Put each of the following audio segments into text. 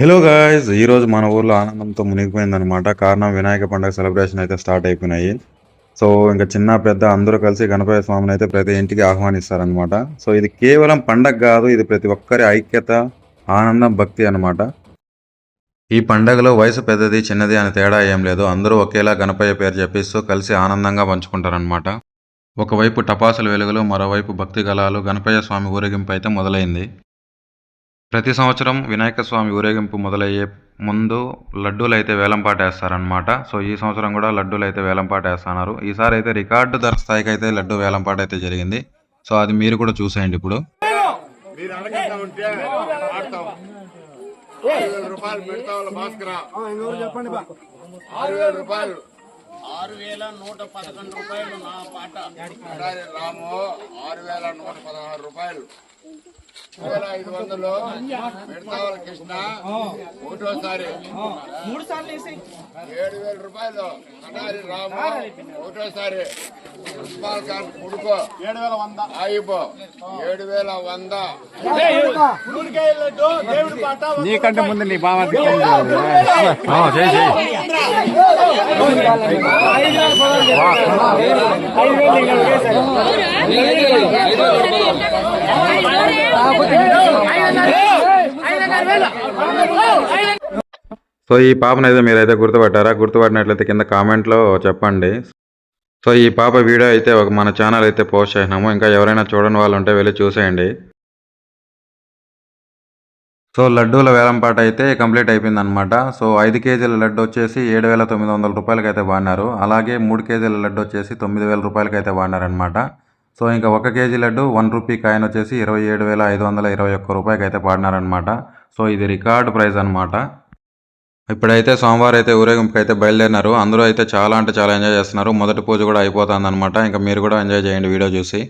Hello guys, ఈరోజు మన ఊర్లో ఆనందంతో మునిగిపోయిందనమాట. కారణం వినాయక పండుగ సెలబ్రేషన్ అయితే స్టార్ట్ అయిపోయినాయి. సో ఇంకా చిన్న పెద్ద అందరూ కలిసి గణపతి స్వామిని అయితే ప్రతి ఇంటికి ఆహ్వానిస్తారనమాట. సో ఇది కేవలం పండగ కాదు, ఇది ప్రతి ఒక్కరి ఐక్యత, ఆనందం, భక్తి అనమాట. ఈ పండగలో వయసు పెద్దది చిన్నది అని తేడా ఏం లేదు. అందరూ ఒకేలా గణపయ్య పేరు జపిస్తూ కలిసి ఆనందంగా పంచుకుంటారనమాట. ఒకవైపు టపాసుల వెలుగులు, మరోవైపు భక్తి గలాలు. గణపయ్య స్వామి ఊరేగింపు అయితే మొదలైంది. ప్రతి సంవత్సరం వినాయక స్వామి ఊరేగింపు మొదలయ్యే ముందు లడ్డూలు అయితే వేలంపాట వేస్తారనమాట. సో ఈ సంవత్సరం కూడా లడ్డూలు అయితే వేలంపాట వేస్తున్నారు. ఈసారి అయితే రికార్డు ధర స్థాయికి అయితే లడ్డు వేలంపాట అయితే జరిగింది. సో అది మీరు కూడా చూసేయండి ఇప్పుడు. రూపాయలు 6,111 నా పాట రాము 6,116 రూపాయలు 500 పెడతావాల కృష్ణ ఒకటోసారి 7,000 రూపాయలు కటారి రాము ఒకటోసారి ఉస్మాన్ ఖాన్ కొడుకు 7,100 ఆయిపో 7,100 నీకంటే ముందు నీ బావ సో ఈ పాపను అయితే మీరైతే గుర్తుపట్టారా? గుర్తుపట్టినట్లయితే కింద కామెంట్లో చెప్పండి. సో ఈ పాప వీడియో అయితే మన ఛానల్ అయితే పోస్ట్ చేసినాము. ఇంకా ఎవరైనా చూడని వాళ్ళు ఉంటే వెళ్ళి చూసేయండి. సో లడ్డూల వేలంపాట అయితే కంప్లీట్ అయిపోయింది అనమాట. సో 5 కేజీల లడ్డు వచ్చేసి 7,900 రూపాయలకి అయితే వాడినారు. అలాగే 3 కేజీల లడ్డు వచ్చేసి 9,000 రూపాయలకి అయితే వాడినారనమాట. సో ఇంకా 1 కేజీ లడ్డు 1 రూపీ కాయిన్ వచ్చేసి 27,521 రూపాయలకి అయితే పాడినారనమాట. సో ఇది రికార్డు ప్రైస్ అనమాట. ఇప్పుడైతే సోమవారం అయితే ఊరేగింపుకి అయితే బయలుదేరినారు. అందరూ అయితే చాలా అంటే చాలా ఎంజాయ్ చేస్తున్నారు. మొదటి పూజ కూడా అయిపోతుంది అనమాట. ఇంకా మీరు కూడా ఎంజాయ్ చేయండి వీడియో చూసి.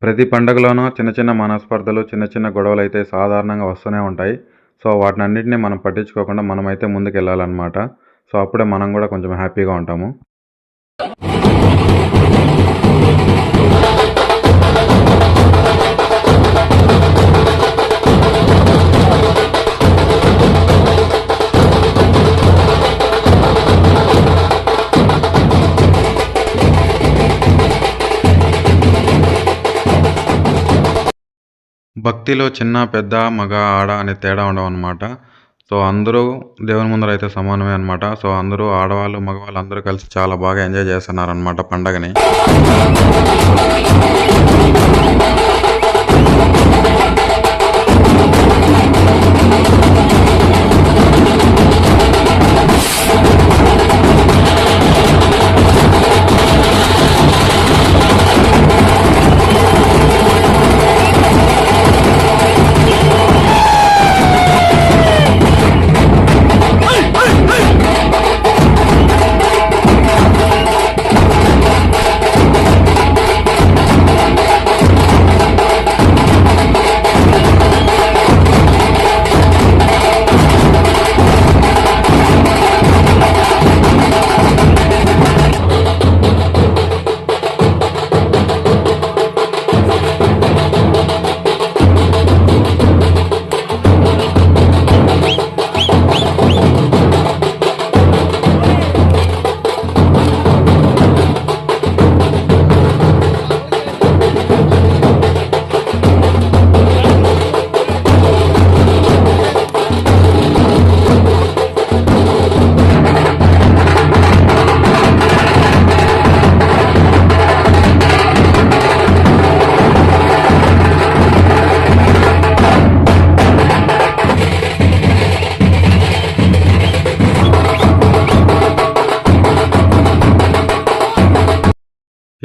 ప్రతి పండుగలోనూ చిన్న చిన్న మనస్పర్ధలు, చిన్న చిన్న గొడవలు అయితే సాధారణంగా వస్తూనే ఉంటాయి. సో వాటినన్నింటినీ మనం పట్టించుకోకుండా మనమైతే ముందుకు వెళ్ళాలన్నమాట. సో అప్పుడే మనం కూడా కొంచెం హ్యాపీగా ఉంటాము. భక్తిలో చిన్న పెద్ద మగ ఆడ అనే తేడా ఉండవు అనమాట. సో అందరూ దేవుని ముందర అయితే సమానమే అనమాట. సో అందరూ ఆడవాళ్ళు మగవాళ్ళు అందరూ కలిసి చాలా బాగా ఎంజాయ్ చేస్తున్నారనమాట పండగని.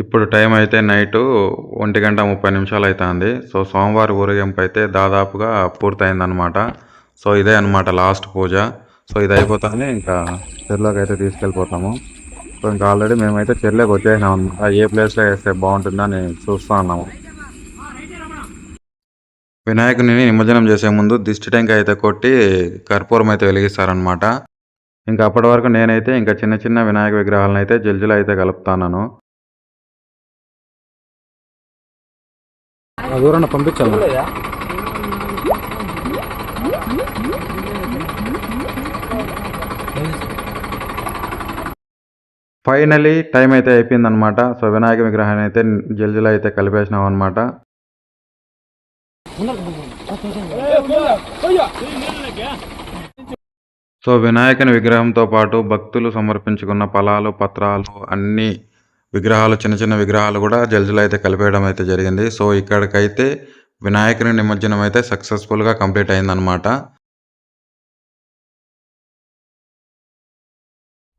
ఇప్పుడు టైం అయితే నైటు 1:30 అవుతుంది. సో సోమవారం ఊరేగింపు అయితే దాదాపుగా పూర్తయిందనమాట. సో ఇదే అనమాట లాస్ట్ పూజ. సో ఇది అయిపోతానే ఇంకా చెరువులోకి అయితే తీసుకెళ్ళిపోతాము. సో ఇంకా ఆల్రెడీ మేమైతే చెరువులోకి వచ్చేసినాం అనమాట. ఏ ప్లేస్లో వేస్తే బాగుంటుందని చూస్తూ ఉన్నాము. వినాయకుని నిమజ్జనం చేసే ముందు దిష్టి టెంకాయ అయితే కొట్టి కర్పూరం అయితే వెలిగిస్తారనమాట. ఇంకా అప్పటి వరకు నేనైతే ఇంకా చిన్న చిన్న వినాయక విగ్రహాలను అయితే జల్జీలో అయితే కలుపుతాను. దూరాన్ని పంపించాలి. ఫైనలీ టైం అయితే అయిపోయిందనమాట. సో వినాయక విగ్రహాన్ని అయితే జల్జీలో అయితే కలిపేసినాం అనమాట. సో వినాయకుని విగ్రహంతో పాటు భక్తులు సమర్పించుకున్న ఫలాలు, పత్రాలు అన్ని విగ్రహాలు, చిన్న చిన్న విగ్రహాలు కూడా జల్జీలో అయితే కలిపేయడం అయితే జరిగింది. సో ఇక్కడికైతే వినాయకుని నిమజ్జనం అయితే సక్సెస్ఫుల్గా కంప్లీట్ అయిందనమాట.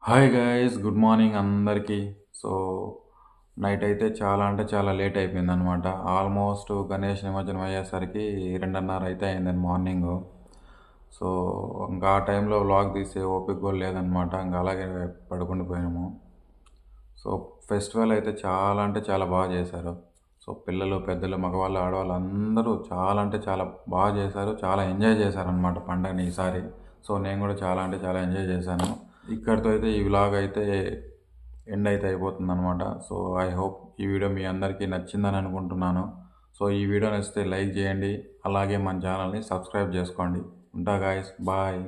హాయ్ గైస్, గుడ్ మార్నింగ్ అందరికీ. సో నైట్ అయితే చాలా అంటే చాలా లేట్ అయిపోయిందనమాట. ఆల్మోస్ట్ గణేష్ నిమజ్జనం అయ్యేసరికి 2:30 అయితే అయిందండి మార్నింగ్. సో ఇంకా ఆ టైంలో వ్లాగ్ తీసే ఓపిక కూడా లేదనమాట. ఇంకా అలాగే పడుకుండి పోయాము. సో ఫెస్టివల్ అయితే చాలా అంటే చాలా బాగా చేశారు. సో పిల్లలు, పెద్దలు, మగవాళ్ళు, ఆడవాళ్ళు అందరూ చాలా అంటే చాలా బాగా చేశారు. చాలా ఎంజాయ్ చేశారనమాట పండుగని ఈసారి. సో నేను కూడా చాలా అంటే చాలా ఎంజాయ్ చేశాను. ఇక్కడితో అయితే ఈ వ్లాగ్ అయితే ఎండ్ అయితే అయిపోతుంది అనమాట. సో ఐ హోప్ ఈ వీడియో మీ అందరికీ నచ్చిందని అనుకుంటున్నాను. సో ఈ వీడియో నచ్చితే లైక్ చేయండి, అలాగే మన ఛానల్ని సబ్స్క్రైబ్ చేసుకోండి. ఉంటా గాయస్, బాయ్.